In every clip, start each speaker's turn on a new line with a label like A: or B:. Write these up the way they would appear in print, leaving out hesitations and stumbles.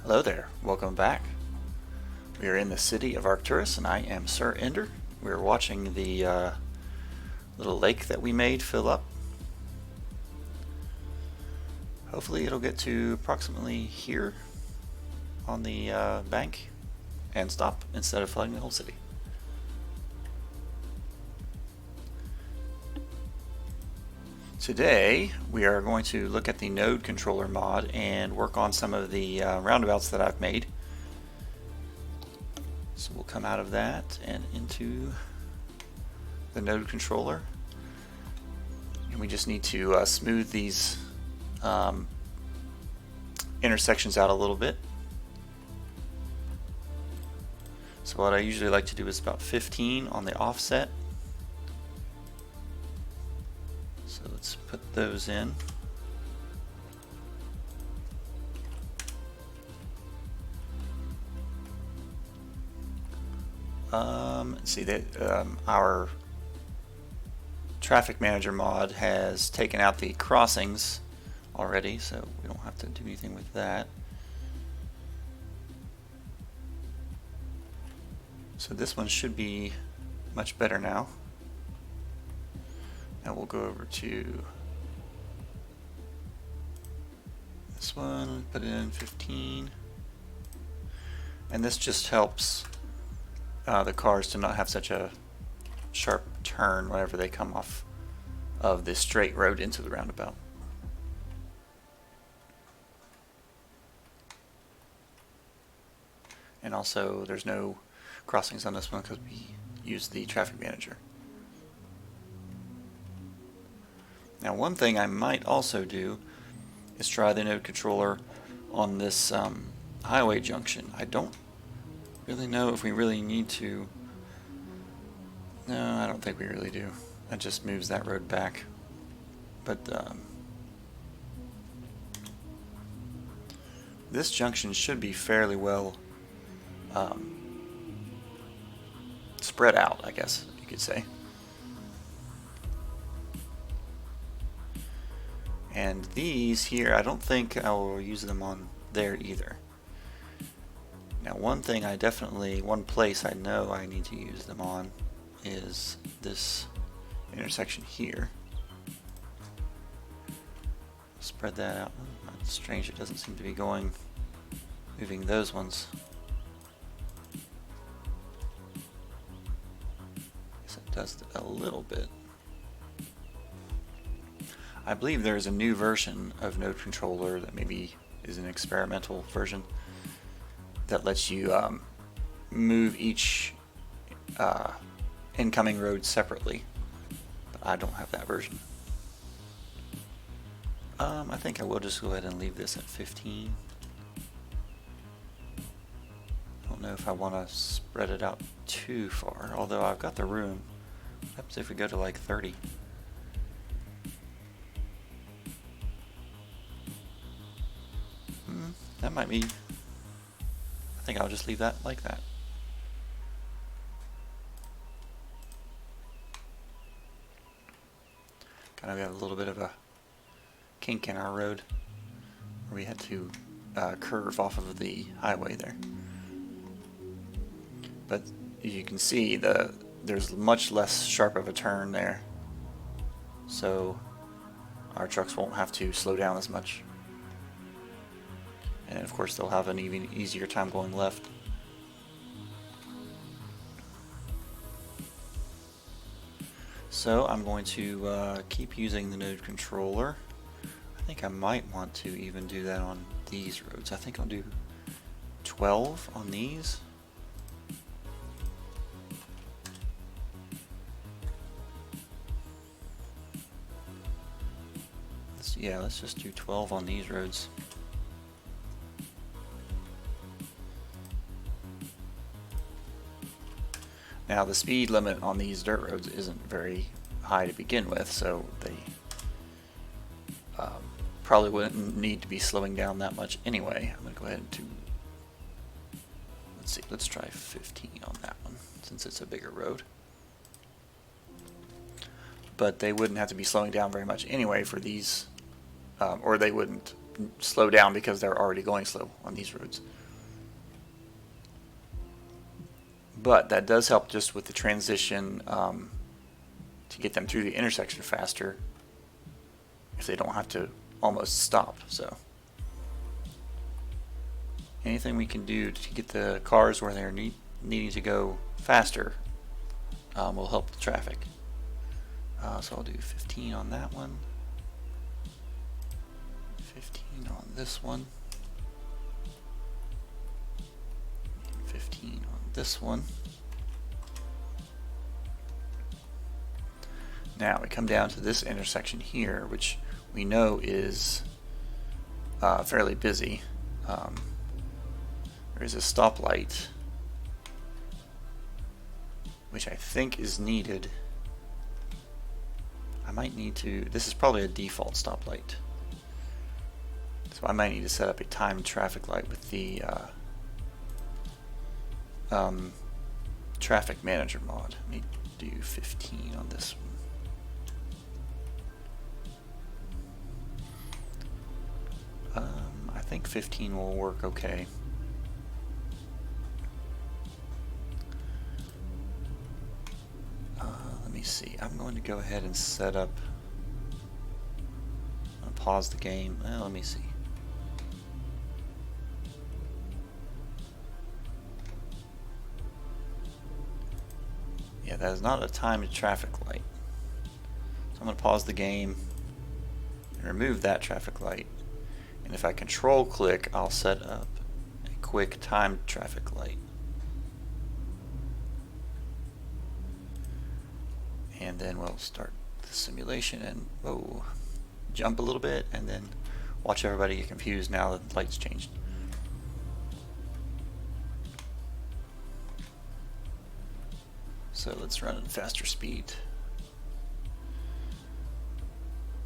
A: Hello there, welcome back. We are in the city of Arcturus and I am Sir Ender. We're watching the little lake that we made fill up. Hopefully it'll get to approximately here on the bank and stop instead of flooding the whole city. Today we are going to look at the node controller mod and work on some of the roundabouts that I've made. So we'll come out of that and into the node controller, and we just need to smooth these intersections out a little bit. So what I usually like to do is about 15 on the offset. So let's put those in. See that our traffic manager mod has taken out the crossings already, so we don't have to do anything with that. So this one should be much better now. Now we'll go over to this one, put it in 15, and this just helps the cars to not have such a sharp turn whenever they come off of this straight road into the roundabout. And also there's no crossings on this one because we use the traffic manager. Now one thing I might also do is try the node controller on this highway junction. I don't really know if we really need to. No, I don't think we really do. That just moves that road back. But this junction should be fairly well spread out, I guess you could say. And these here, I don't think I will use them on there either. Now one place I know I need to use them on is this intersection here. Spread that out. That's strange, it doesn't seem to be moving those ones. Guess it does a little bit. I believe there is a new version of node controller that maybe is an experimental version that lets you move each incoming road separately, but I don't have that version. I think I will just go ahead and leave this at 15. I don't know if I want to spread it out too far, although I've got the room. What happens if we go to like 30? That might be. I think I'll just leave that like that. Kind of got a little bit of a kink in our road where we had to curve off of the highway there. But as you can see, there's much less sharp of a turn there, so our trucks won't have to slow down as much. And of course they'll have an even easier time going left. So I'm going to keep using the node controller. I think I might want to even do that on these roads. I think I'll do 12 on these. Let's just do 12 on these roads. Now the speed limit on these dirt roads isn't very high to begin with, so they probably wouldn't need to be slowing down that much anyway. I'm going to go ahead and let's try 15 on that one since it's a bigger road. But they wouldn't have to be slowing down very much anyway for these, or they wouldn't slow down because they're already going slow on these roads. But that does help just with the transition to get them through the intersection faster if they don't have to almost stop. So anything we can do to get the cars where they're needing to go faster will help the traffic. So I'll do 15 on that one, 15 on this one, 15 on this one. Now we come down to this intersection here, which we know is fairly busy. There is a stoplight, which I think is needed. I might need to, this is probably a default stoplight, so I might need to set up a timed traffic light with the traffic manager mod. Let me do 15 on this one. I think 15 will work okay. Let me see. I'm going to go ahead and set up. I'm going to pause the game. Well, let me see. Yeah, that is not a timed traffic light. So I'm going to pause the game and remove that traffic light. And if I control click, I'll set up a quick timed traffic light. And then we'll start the simulation and jump a little bit and then watch everybody get confused now that the light's changed. So let's run at faster speed.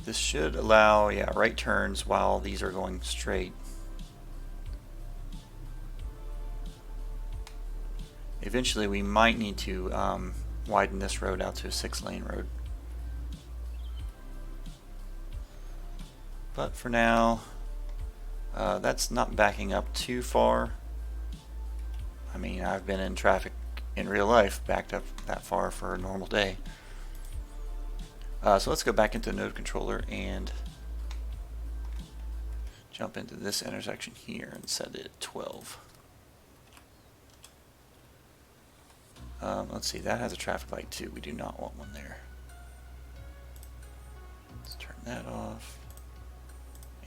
A: This should allow, right turns while these are going straight. Eventually we might need to widen this road out to a 6-lane road. But for now, that's not backing up too far. I mean, I've been in traffic in real life backed up that far for a normal day. So let's go back into Node Controller and jump into this intersection here and set it at 12. Let's see, that has a traffic light too. We do not want one there. Let's turn that off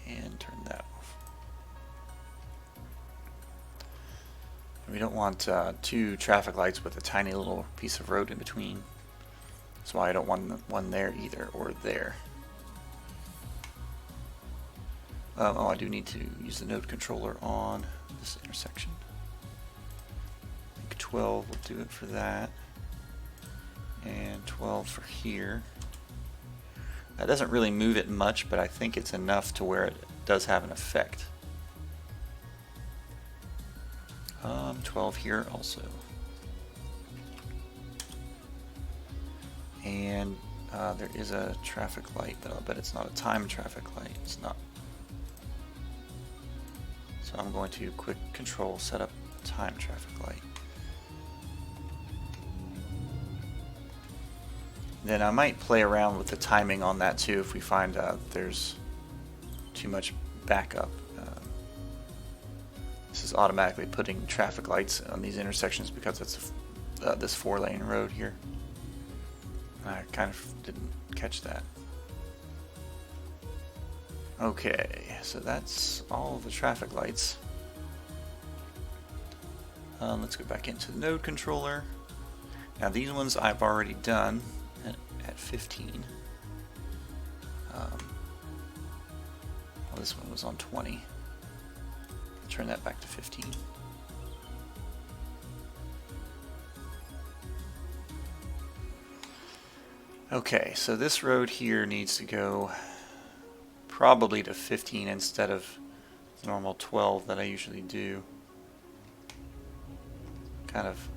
A: and turn that off. And we don't want two traffic lights with a tiny little piece of road in between. That's why I don't want one there either, or there. I do need to use the Node Controller on this intersection. I think 12 will do it for that. And 12 for here. That doesn't really move it much, but I think it's enough to where it does have an effect. 12 here also. And there is a traffic light, but I'll bet it's not a timed traffic light. It's not. So I'm going to quick control set up time traffic light. Then I might play around with the timing on that too if we find there's too much backup. This is automatically putting traffic lights on these intersections because it's this 4-lane road here. I kind of didn't catch that. Okay, so that's all of the traffic lights. Let's go back into the Node Controller. Now these ones I've already done at 15. Well, this one was on 20. Turn that back to 15. Okay, so this road here needs to go probably to 15 instead of the normal 12 that I usually do. Kind of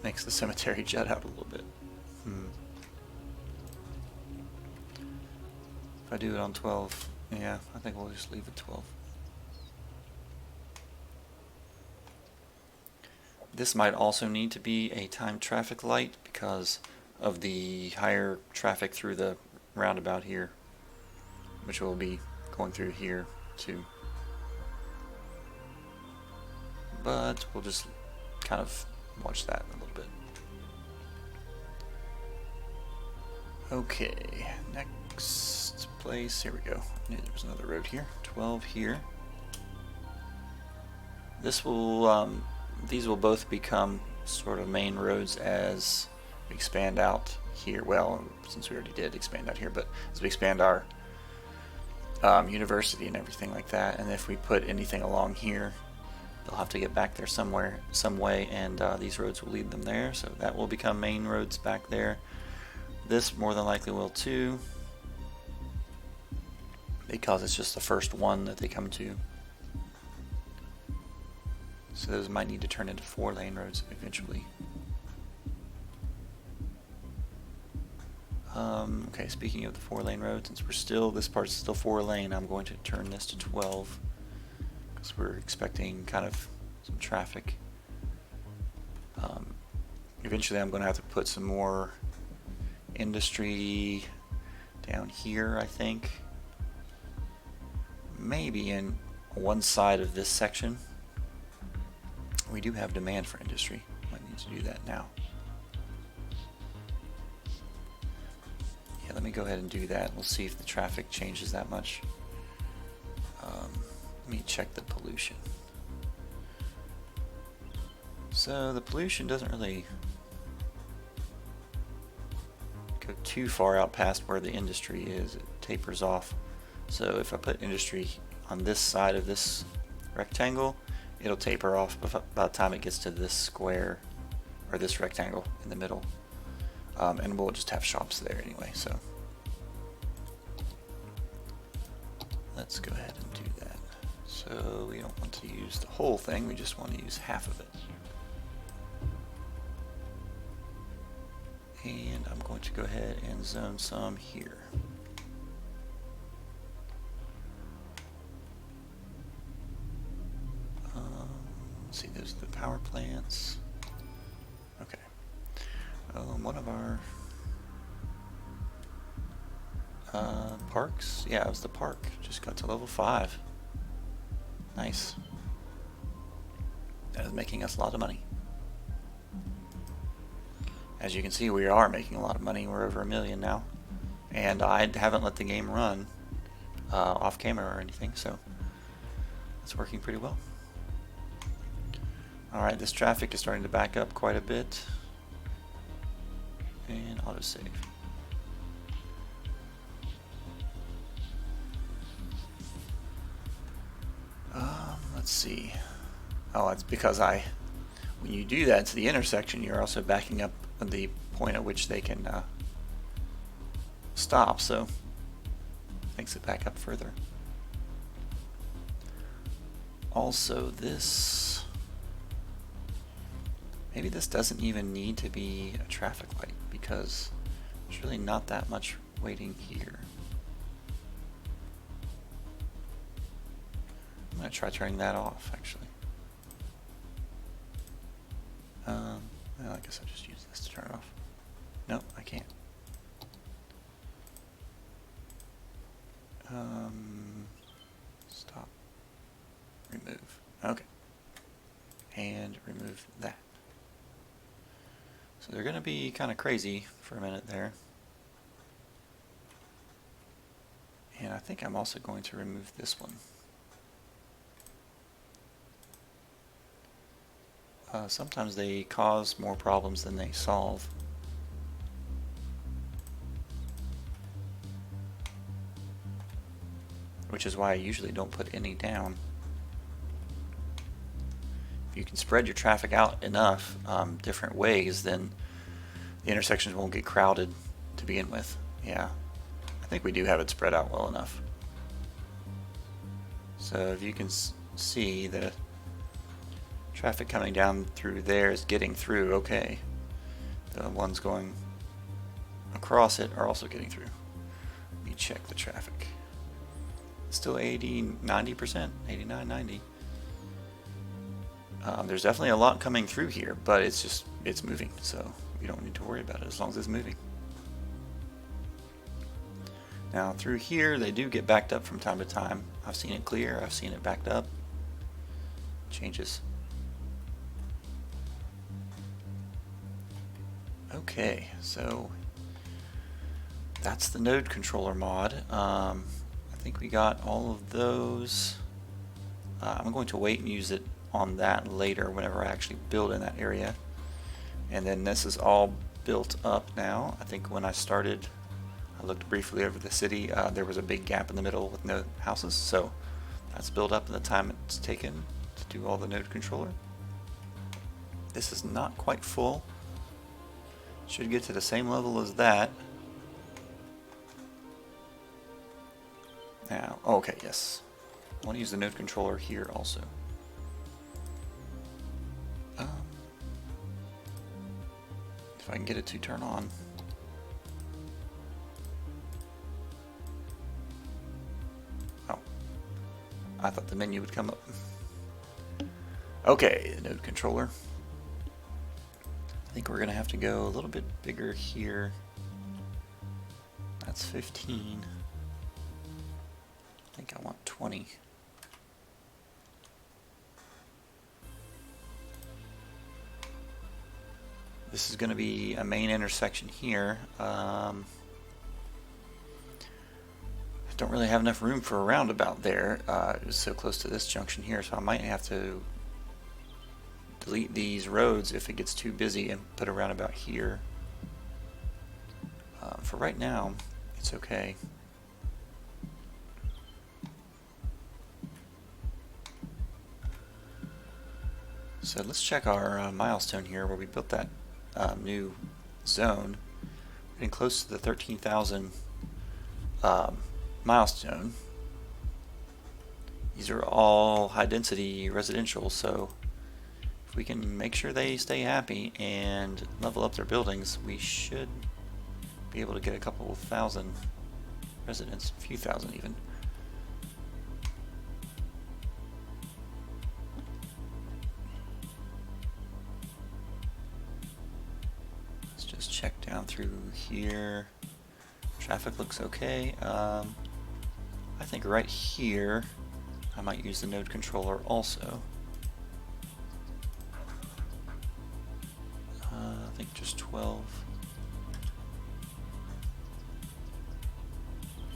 A: makes the cemetery jut out a little bit. If I do it on 12, Yeah, I think we'll just leave it 12. This might also need to be a timed traffic light because of the higher traffic through the roundabout here, which will be going through here too. But we'll just kind of watch that a little bit. Okay, next place, here we go. I knew there was another road here. 12 here. This will, these will both become sort of main roads as we expand out here. Well, since we already did expand out here, but as we expand our university and everything like that, and if we put anything along here, they'll have to get back there somewhere, some way, and these roads will lead them there. So that will become main roads back there. This more than likely will too, because it's just the first one that they come to. So those might need to turn into 4-lane roads eventually. Okay, speaking of the 4-lane roads, since we're still, this part's still 4-lane, I'm going to turn this to 12 because we're expecting kind of some traffic. Eventually I'm going to have to put some more industry down here, I think. Maybe in one side of this section. We do have demand for industry. Might need to do that now. Yeah, let me go ahead and do that. We'll see if the traffic changes that much. Let me check the pollution. So the pollution doesn't really go too far out past where the industry is. It tapers off. So if I put industry on this side of this rectangle, it'll taper off by the time it gets to this square, or this rectangle in the middle. And we'll just have shops there anyway, so let's go ahead and do that. So we don't want to use the whole thing, we just want to use half of it. And I'm going to go ahead and zone some here. Let's see, those are the power plants. Okay. One of our parks, yeah, it was the park. Just got to level 5. Nice. That is making us a lot of money. As you can see, we are making a lot of money. We're over $1 million now. And I haven't let the game run off camera or anything, so it's working pretty well. Alright, this traffic is starting to back up quite a bit. And autosave. Let's see. Oh, it's because when you do that to the intersection, you're also backing up the point at which they can stop, so it makes it back up further. Also, maybe this doesn't even need to be a traffic light because there's really not that much waiting here. I'm going to try turning that off, actually. Well, I guess I'll just use this to turn it off. Nope, I can't. Stop. Remove. Okay. And remove that. So they're going to be kind of crazy for a minute there. And I think I'm also going to remove this one. Sometimes they cause more problems than they solve. Which is why I usually don't put any down. If you can spread your traffic out enough different ways, then the intersections won't get crowded to begin with. Yeah, I think we do have it spread out well enough. So if you can see the traffic coming down through there is getting through okay. The ones going across it are also getting through. Let me check the traffic. still 80, 90%, 89, 90. There's definitely a lot coming through here, but it's moving, so you don't need to worry about it as long as it's moving. Now through here, they do get backed up from time to time. I've seen it clear, I've seen it backed up. Changes. Okay, so that's the node controller mod. I think we got all of those. I'm going to wait and use it on that later whenever I actually build in that area. And then this is all built up now. I think when I started, I looked briefly over the city. There was a big gap in the middle with no houses, so that's built up in the time it's taken to do all the node controller. This is not quite full. Should get to the same level as that. Now, okay, yes. I want to use the node controller here also. If I can get it to turn on. Oh, I thought the menu would come up. Okay, the node controller. I think we're gonna have to go a little bit bigger here. That's 15. I think I want 20. This is going to be a main intersection here. Don't really have enough room for a roundabout there. It was so close to this junction here, so I might have to delete these roads if it gets too busy and put a roundabout here. For right now, it's okay. So let's check our milestone here where we built that new zone. We're getting close to the 13,000 milestone. These are all high density residential, so if we can make sure they stay happy and level up their buildings, we should be able to get a couple of thousand residents, a few thousand even. Let's just check down through here. Traffic looks okay. I think right here I might use the node controller also. I think just 12.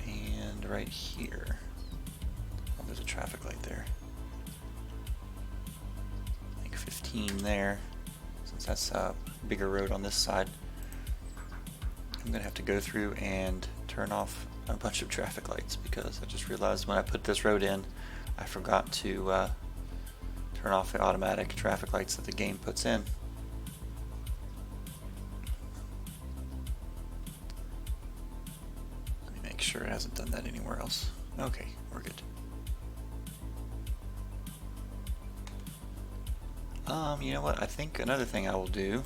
A: And right here. Oh, there's a traffic light there. I think 15 there, since that's a bigger road on this side. I'm going to have to go through and turn off a bunch of traffic lights because I just realized when I put this road in, I forgot to turn off the automatic traffic lights that the game puts in. Let me make sure it hasn't done that anywhere else. Okay, we're good. You know what? I think another thing I will do,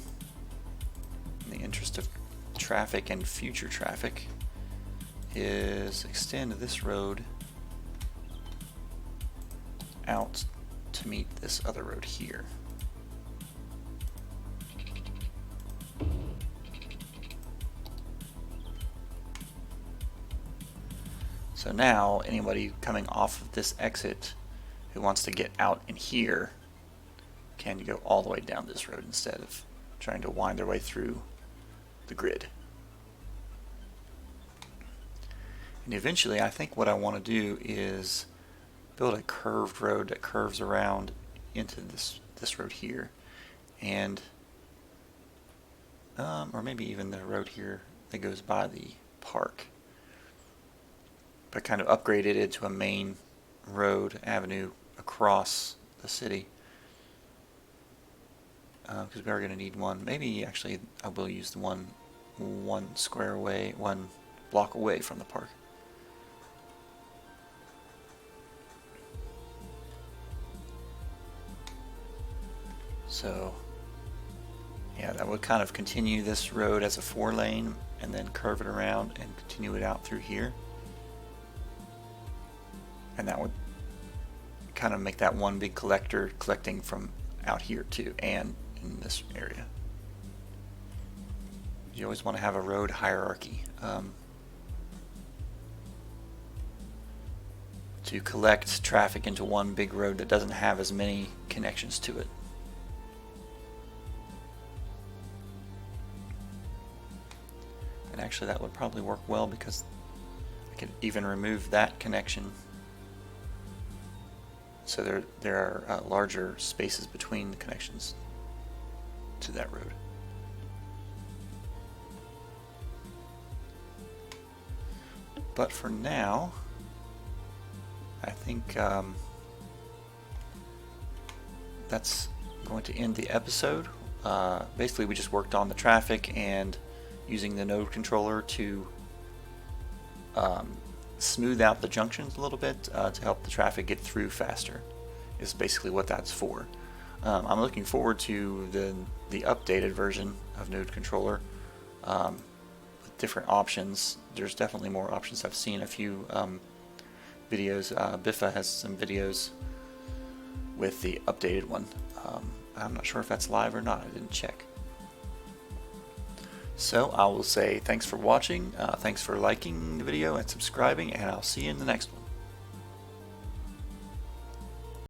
A: in the interest of traffic and future traffic, is extend this road out to meet this other road here. So now anybody coming off of this exit who wants to get out in here can go all the way down this road instead of trying to wind their way through the grid. And eventually I think what I want to do is build a curved road that curves around into this road here, and or maybe even the road here that goes by the park, but kind of upgrade it into a main road avenue across the city, because we are going to need one. Maybe actually I will use the one block away from the park. So yeah, that would kind of continue this road as a 4-lane and then curve it around and continue it out through here. and that would kind of make that one big collector collecting from out here too, and in this area. You always want to have a road hierarchy to collect traffic into one big road that doesn't have as many connections to it. And actually that would probably work well, because I could even remove that connection, so there are larger spaces between the connections to that road. But for now, I think that's going to end the episode. Basically, we just worked on the traffic and using the node controller to smooth out the junctions a little bit to help the traffic get through faster, is basically what that's for. I'm looking forward to the updated version of node controller with different options. There's definitely more options. I've seen a few videos. Biffa has some videos with the updated one. I'm not sure if that's live or not. I didn't check. So I will say thanks for watching, thanks for liking the video and subscribing, and I'll see you in the next one.